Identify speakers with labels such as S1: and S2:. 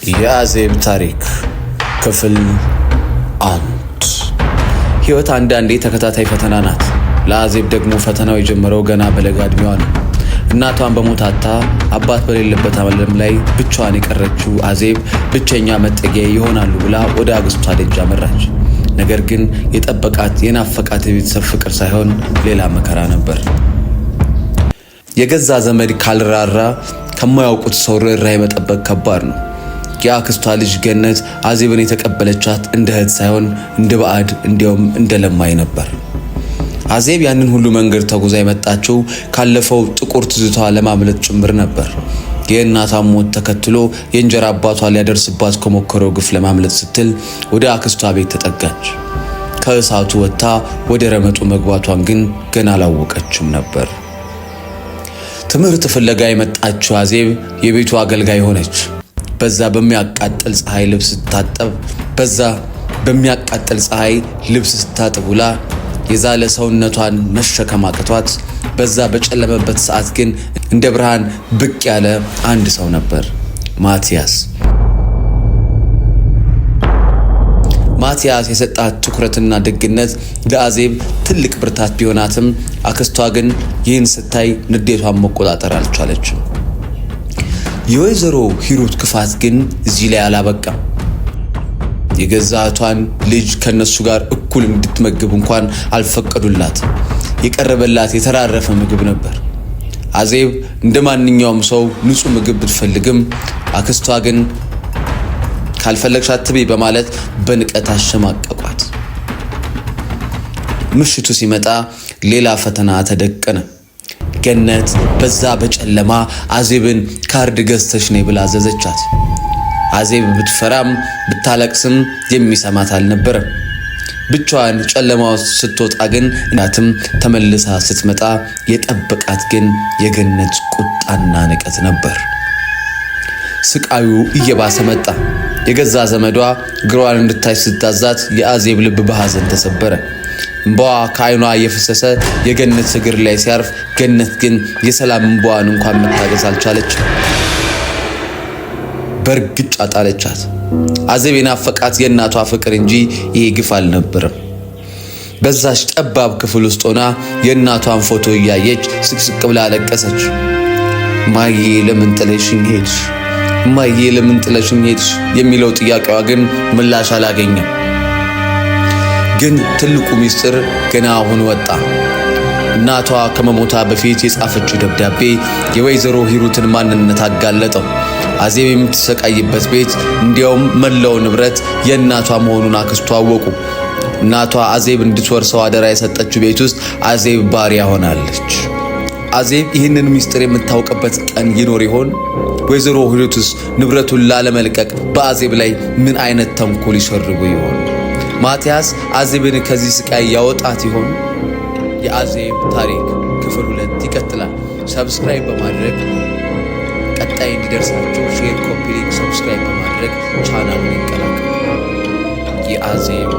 S1: የአዜብ ታሪክ ክፍል 1። ህይወት አንዳንዴ ተከታታይ ፈተና ናት። ለአዜብ ደግሞ ፈተናው የጀመረው ገና በለጋ እድሜዋ ነው። እናቷን በሞት አጥታ አባት በሌለበት ዓለም ላይ ብቻዋን የቀረችው አዜብ ብቸኛ መጠጊያ ይሆናሉ ብላ ወደ አክስቷ ደጅ አመራች። ነገር ግን የጠበቃት የናፈቃት የቤተሰብ ፍቅር ሳይሆን ሌላ መከራ ነበር። የገዛ ዘመድ ካልራራ ከማያውቁት ሰው ርኅራኄ መጠበቅ ከባድ ነው። የአክስቷ ልጅ ገነት አዜብን የተቀበለቻት እንደ እህት ሳይሆን እንደ ባዕድ እንዲያውም እንደ ለማኝ ነበር። አዜብ ያንን ሁሉ መንገድ ተጉዛ የመጣችው ካለፈው ጥቁር ትዝቷ ለማምለጥ ጭምር ነበር። የእናቷን ሞት ተከትሎ የእንጀራ አባቷ ሊያደርስባት ከሞከረው ግፍ ለማምለጥ ስትል ወደ አክስቷ ቤት ተጠጋች። ከእሳቱ ወጥታ ወደ ረመጡ መግባቷን ግን ገና አላወቀችም ነበር። ትምህርት ፍለጋ የመጣችው አዜብ የቤቱ አገልጋይ ሆነች። በዛ በሚያቃጥል ፀሐይ ልብስ ስታጥብ ውላ የዛለ ሰውነቷን መሸከም አቅቷት በዛ በጨለመበት ሰዓት ግን እንደ ብርሃን ብቅ ያለ አንድ ሰው ነበር፣ ማቲያስ የሰጣት ትኩረትና ደግነት ለአዜብ ትልቅ ብርታት ቢሆናትም አክስቷ ግን ይህን ስታይ ንዴቷን መቆጣጠር አልቻለችም። የወይዘሮ ሂሩት ክፋት ግን እዚህ ላይ አላበቃም። የገዛቷን ልጅ ከነሱ ጋር እኩል እንድትመገብ እንኳን አልፈቀዱላት። የቀረበላት የተራረፈ ምግብ ነበር። አዜብ እንደ ማንኛውም ሰው ንጹህ ምግብ ብትፈልግም አክስቷ ግን ካልፈለግሽ አትበይ በማለት በንቀት አሸማቀቋት። ምሽቱ ሲመጣ ሌላ ፈተና ተደቀነ። ገነት በዛ በጨለማ አዜብን ካርድ ገዝተሽ ነይ ብላ አዘዘቻት። አዜብ ብትፈራም ብታለቅስም የሚሰማት አልነበረም። ብቻዋን ጨለማ ውስጥ ስትወጣ ግን እናትም ተመልሳ ስትመጣ የጠበቃት ግን የገነት ቁጣና ንቀት ነበር። ስቃዩ እየባሰ መጣ። የገዛ ዘመዷ ግሯን እንድታይ ስታዛት የአዜብ ልብ በሐዘን ተሰበረ። እንባዋ ከዓይኗ እየፈሰሰ የገነት እግር ላይ ሲያርፍ ገነት ግን የሰላም እንባዋን እንኳን መታገስ አልቻለችም። በርግጫ ጣለቻት። አዜብ የናፈቃት የእናቷ ፍቅር እንጂ ይሄ ግፍ አልነበረም። በዛች ጠባብ ክፍል ውስጥ ሆና የእናቷን ፎቶ እያየች ስቅስቅ ብላ አለቀሰች። ማዬ ለምን ጥለሽኝ ሄድሽ? ማዬ ለምን ጥለሽኝ ሄድሽ የሚለው ጥያቄዋ ግን ምላሽ አላገኘም። ግን ትልቁ ሚስጥር ገና አሁን ወጣ። እናቷ ከመሞታ በፊት የጻፈችው ደብዳቤ የወይዘሮ ሂሩትን ማንነት አጋለጠው። አዜብ የምትሰቃይበት ቤት እንዲያውም መላው ንብረት የእናቷ መሆኑን አክስቷ አወቁ። እናቷ አዜብ እንድትወርሰው አደራ የሰጠችው ቤት ውስጥ አዜብ ባሪያ ሆናለች። አዜብ ይህንን ሚስጥር የምታውቅበት ቀን ይኖር ይሆን? ወይዘሮ ሂሩትስ ንብረቱን ላለመልቀቅ በአዜብ ላይ ምን አይነት ተንኮል ይሰርጉ ይሆን? ማቲያስ አዜብን ከዚህ ስቃይ ያወጣት ይሆን? የአዜብ ታሪክ ክፍል 2 ይቀጥላል። ሰብስክራይብ በማድረግ ቀጣይ እንዲደርሳችሁ ሼር፣ ኮፒ ሊንክ፣ ሰብስክራይብ በማድረግ ቻናሉን ይቀላቀሉ። የአዜብ